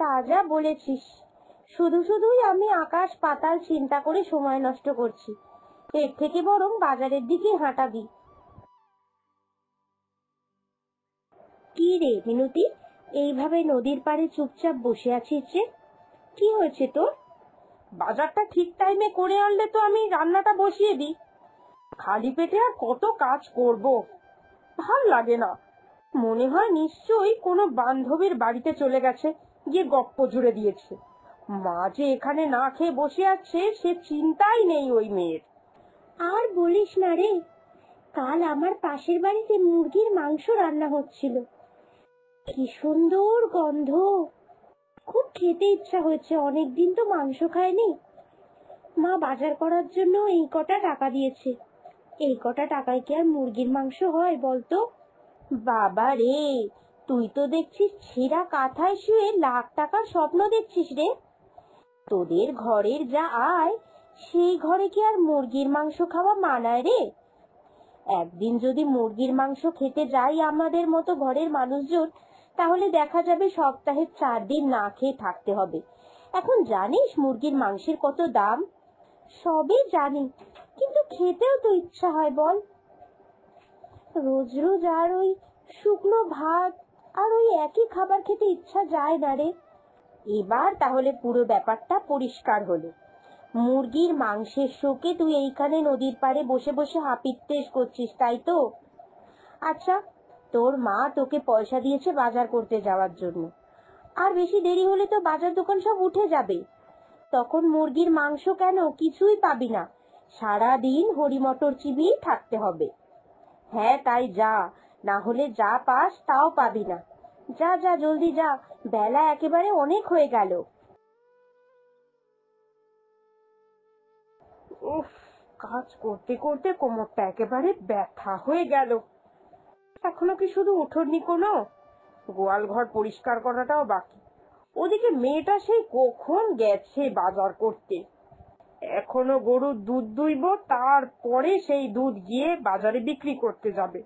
তা যা বলেছিস, শুধু শুধুই আমি আকাশ পাতাল চিন্তা করে সময় নষ্ট করছি। এর থেকে বরং বাজারের দিকে হাঁটা দিই। কি রে মিনতি, এইভাবে নদীর পাড়ে চুপচাপ বসে আছিস যে? কি হয়েছে তোর? বাজারটা ঠিক টাইমে করে আনলে তো আমি রান্নাটা বসিয়ে দিই। খালি পেটে আর কত কাজ করব, ভাল লাগে না। মনে হয় নিশ্চয়ই কোনো বান্ধবীর বাড়িতে চলে গেছে, গিয়ে গপ্প জুড়ে দিয়েছে। মা যে এখানে না খেয়ে বসে আছে সে চিন্তাই নেই ওই মেয়ের। আর বলিস না রে, কাল আমার পাশের বাড়িতে মুরগির মাংস রান্না হচ্ছিল। কি সুন্দর গন্ধ, খুব খেতে ইচ্ছা হয়েছে, অনেকদিন তো মাংস খায়নি। মা বাজার করার জন্য এই কটা টাকা দিয়েছে। এই কটা টাকায় কি আর মুরগির মাংস হয় বলতো? বাবা রে, তুই তো দেখছিস ছেঁড়া কাঁথায় শুয়ে লাখ টাকার স্বপ্ন দেখছিস রে। তোদের ঘরের যা আয়, সেই ঘরে কি আর মুরগির মাংস খাওয়া মানায় রে? একদিন যদি মুরগির মাংস খেতে যাই আমাদের মতো ঘরের মানুষজন, তাহলে দেখা যাবে সপ্তাহে 4 দিন না খেয়ে থাকতে হবে। এখন জানিস মুরগির মাংসের কত দাম? সবই জানি, কিন্তু খেতেও তো ইচ্ছা হয় বল। রোজ রোজ আর ওই শুকনো ভাত আর ওই একই খাবার খেতে ইচ্ছা যায় না রে। এবার তাহলে পুরো ব্যাপারটা পরিষ্কার হলো। মুরগির মাংসের শোকে তুই এইখানে নদীর পাড়ে বসে বসে হাপিত্তেশ করছিস, তাই তো? আচ্ছা, তোর মা তোকে পয়সা দিয়েছে বাজার করতে যাওয়ার জন্য, আর বেশি দেরি হলে তো বাজার দোকান সব উঠে যাবে। তখন মুরগির মাংস কেন, কিছুই পাবি না। সারাদিন হরি মটর চিবিয়েই থাকতে হবে। হ্যাঁ তাই যা, না হলে যা পাস তাও পাবি না। যা যা জলদি যা, বেলা একেবারে অনেক হয়ে গেল। উফ, কাজ করতে করতে কোমরটা একেবারে ব্যথা হয়ে গেল। এখনো কি শুধু উঠোনি কোনো? গোয়াল ঘর পরিষ্কার করাটাও বাকি। ওদিকে মেয়েটা সেই কখন গেছে বাজার করতে। এখনো গরুর দুধ দুইব, তারপরে সেই দুধ গিয়ে বাজারে বিক্রি করতে যাবে।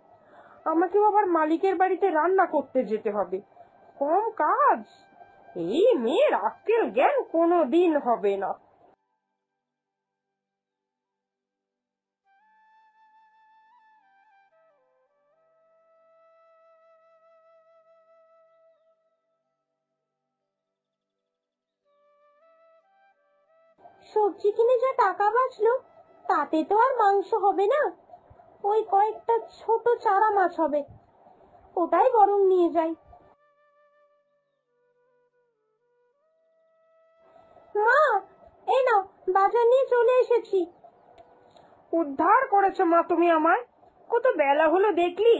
আমাকেও আবার মালিকের বাড়িতে রান্না করতে যেতে হবে। কম কাজ? এই মেয়ের আক্কেল জ্ঞান কোনো দিন হবে না। সবজি কিনে যা টাকা বাঁচলো, তাতে তো আর মাংস হবে না। ওই কয়েকটা ছোট চারা মাছ হবে, ওটাই বরং নিয়ে যাই। মা, এই নাও, বাজার নিয়ে চলে এসেছি। উদ্ধার করেছো মা তুমি আমায়। কত বেলা হলো দেখলি?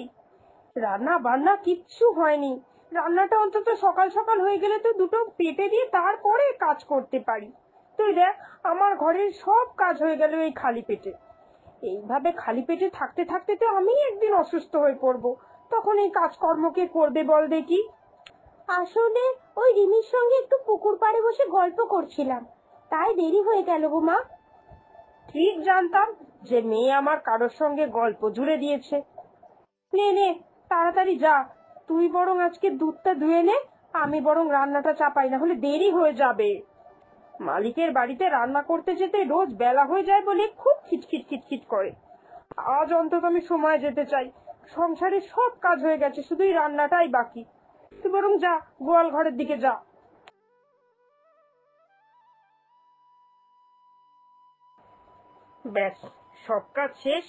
রান্না বান্না কিচ্ছু হয়নি। রান্নাটা অন্তত সকাল সকাল হয়ে গেলে তো দুটো পেটে দিয়ে তারপরে কাজ করতে পারি। তুই দেখ, আমার ঘরের সব কাজ হয়ে গেল এই খালি পেটে। এইভাবে খালি পেটে থাকতে থাকতে তো আমি একদিন অসুস্থ হয়ে পড়বো। তখন এই কাজকর্ম কে করবে বল দেখি? আসলে ওই রিমির সঙ্গে একটু পুকুর পাড়ে বসে গল্প করছিলাম, তাই দেরি হয়ে গেল গো মা। ঠিক জানতাম যে মেয়ে আমার কারোর সঙ্গে গল্প জুড়ে দিয়েছে। নে নে, তাড়াতাড়ি যা। তুই বরং আজকে দুধটা ধুয়ে নে, আমি বরং রান্নাটা চাপাই, না হলে দেরি হয়ে যাবে। মালিকের বাড়িতে রান্না করতে যেতে রোজ বেলা হয়ে যায় বলে খুব খিটখিট খিটখিট করে। আজ অন্তত আমি সময় যেতে চাই। সংসারে সব কাজ হয়ে গেছে, শুধু এই রান্নাটাই বাকি। তুই বরং যা, গোয়াল ঘরের দিকে যা। ব্যাস, সব কাজ শেষ।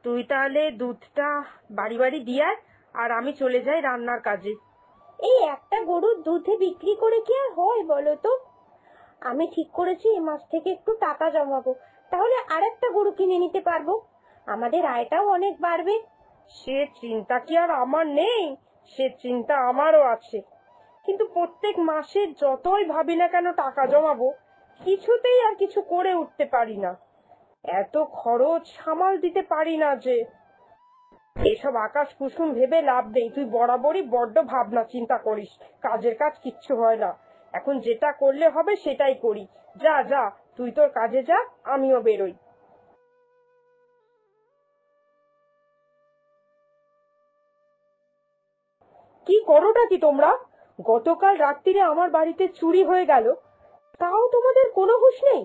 তুই তাহলে দুধটা বাড়ি বাড়ি দিয়ে আয়, আর আমি চলে যাই রান্নার কাজে। এই একটা গরুর দুধে বিক্রি করে কি আর হয় বলো তো? আমি ঠিক করেছি এই মাস থেকে একটু টাকা জমাবো, তাহলে আরেকটা গরু কিনে নিতে পারবো। আমাদের আয়টাও অনেক বাড়বে। সে চিন্তা কি আর আমার নেই? সে চিন্তা আমারও আছে, কিন্তু প্রত্যেক মাসে যতই ভাবি না কেন টাকা জমাবো, কিছুতেই আর কিছু করে উঠতে পারি না। এত খরচ সামাল দিতে পারি না যে। এসব আকাশ কুসুম ভেবে লাভ নেই। তুই বরাবরই বড্ড ভাবনা চিন্তা করিস, কাজের কাজ কিচ্ছু হয় না। এখন যেটা করলে হবে সেটাই করি। যা যা, তুই তোর কাজে যা, আমিও বেরোই। কি করোটা কি তোমরা? গতকাল রাত্রিরে আমার বাড়িতে চুরি হয়ে গেল, তাও তোমাদের কোনো হুঁশ নেই?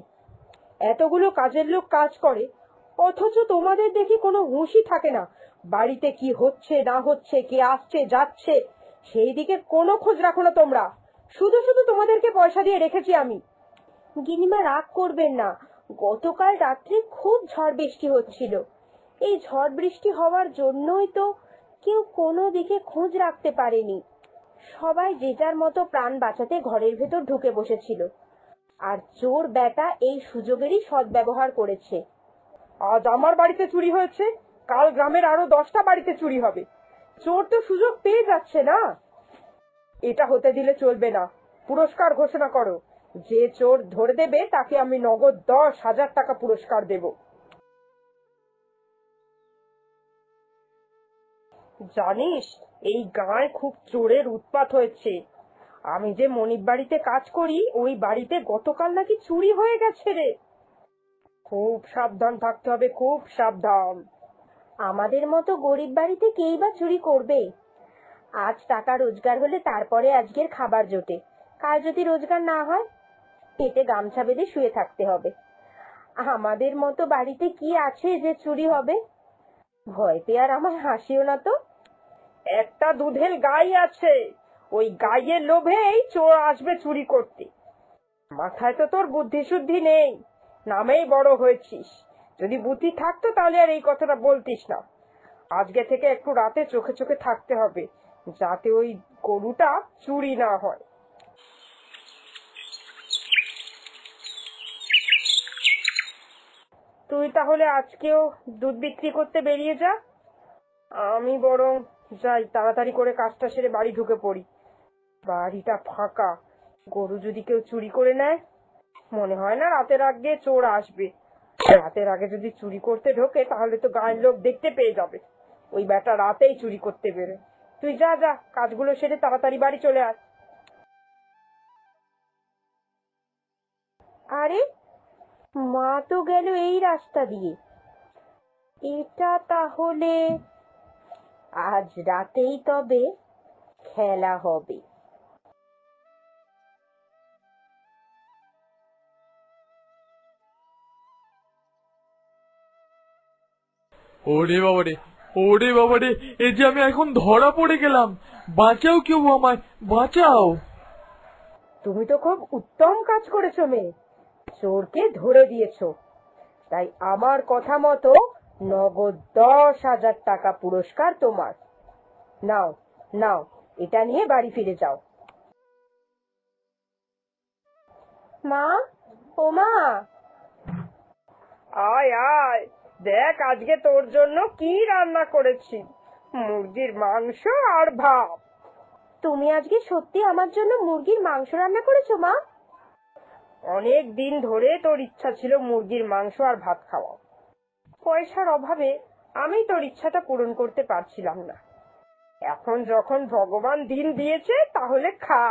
এতগুলো কাজের লোক কাজ করে, অথচ তোমাদের দেখি কোনো হুঁশই থাকে না। বাড়িতে কি হচ্ছে না হচ্ছে, কে আসছে যাচ্ছে, সেই দিকে কোনো খোঁজ রাখো না তোমরা। শুধু শুধু তোমাদেরকে পয়সা দিয়ে রেখেছি আমি। গিনিমা রাগ করবেন না, গতকাল রাত্রে খুব ঝড় বৃষ্টি হচ্ছিল। এই ঝড় বৃষ্টি হওয়ার জন্যই তো কেউ কোনো দিকে খোঁজ রাখতে পারেনি। সবাই যে যার মতো প্রাণ বাঁচাতে ঘরের ভেতর ঢুকে বসেছিল, আর চোর বেটা এই সুযোগেরই সদ্ব্যবহার করেছে। আজ আমার বাড়িতে চুরি হয়েছে, কাল গ্রামের আরো 10টা বাড়িতে চুরি হবে। চোর তো সুযোগ পেয়ে যাচ্ছে না। এটা হতে দিলে চলবে না। পুরস্কার ঘোষণা করো। যে চোর ধরে দেবে তাকে আমি নগদ 10,000 টাকা পুরস্কার দেব। জানিস, এই গাঁয়ে খুব চোরের উৎপাত হয়েছে। আমি যে মনিব বাড়িতে কাজ করি, ওই বাড়িতে গতকাল নাকি চুরি হয়ে গেছে রে। খুব সাবধান থাকতে হবে, খুব সাবধান। আমাদের মতো গরিব বাড়িতে কেই বা চুরি করবে? আজ টাকা রোজগার হলে তারপরে আজকের খাবার জোটে, কাল যদি রোজগার না হয় পেটে গামছা বেঁধে শুয়ে থাকতে হবে। আমাদের মতো বাড়িতে কি আছে যে চুরি হবে? ভয়তে আর আমার হাসিও না তো। একটা দুধের গাই আছে, ওই গাইয়ের লোভেই চোর আসবে চুরি করতে। মাথায় তো তোর বুদ্ধি শুদ্ধি নেই, নামেই বড় হয়েছিস। যদি বুদ্ধি থাকতো তাহলে আর এই কথাটা বলতিস না। আজকে থেকে একটু রাতে চোখে চোখে থাকতে হবে, যাতে ওই গরুটা চুরি না হয়। তুই তাহলে আজকেও দুধ বিক্রি করতে বেরিয়ে যা, আমি বরং যাই, তাড়াতাড়ি করে কাজটা সেরে বাড়ি ঢুকে পড়ি। বাড়িটা ফাঁকা, গরু যদি কেউ চুরি করে নেয়, মনে হয় না রাতের আগে চোর আসবে। রাতের আগে যদি চুরি করতে ঢোকে তাহলে তো গায়ের লোক দেখতে পেয়ে যাবে ওই বেটা রাতেই চুরি করতে বেরে। তুই যা যা, কাজগুলো সেরে তাড়াতাড়ি বাড়ি চলে আস। আরে, মা তো গেল এই রাস্তা দিয়ে। এটা তাহলে আজ রাতেই তবে খেলা হবে। ওরে বাবারে, ওরে বাবারে, এই যে আমি এখন ধরা পড়ে গেলাম। বাঁচাও কেউ আমায়, বাঁচাও। তুমি তো খুব উত্তম কাজ করেছো মেয়ে, চোরকে ধরে দিয়েছো। তাই আমার কথা মতো নগদ 10,000 টাকা পুরস্কার তোমার। নাও নাও, এটা নিয়ে বাড়ি ফিরে যাও। মা, ও মা, আয় আয়, দেখ আজকে তোর জন্য কি রান্না করেছি। মুরগির মাংস আর ভাত। তুমি আজকে সত্যি আমার জন্য মুরগির মাংস রান্না করেছো মা? অনেক দিন ধরে তোর ইচ্ছা ছিল মুরগির মাংস আর ভাত খাওয়া। পয়সার অভাবে আমি তোর ইচ্ছাটা পূরণ করতে পারছিলাম না। এখন যখন ভগবান দিন দিয়েছে তাহলে খা,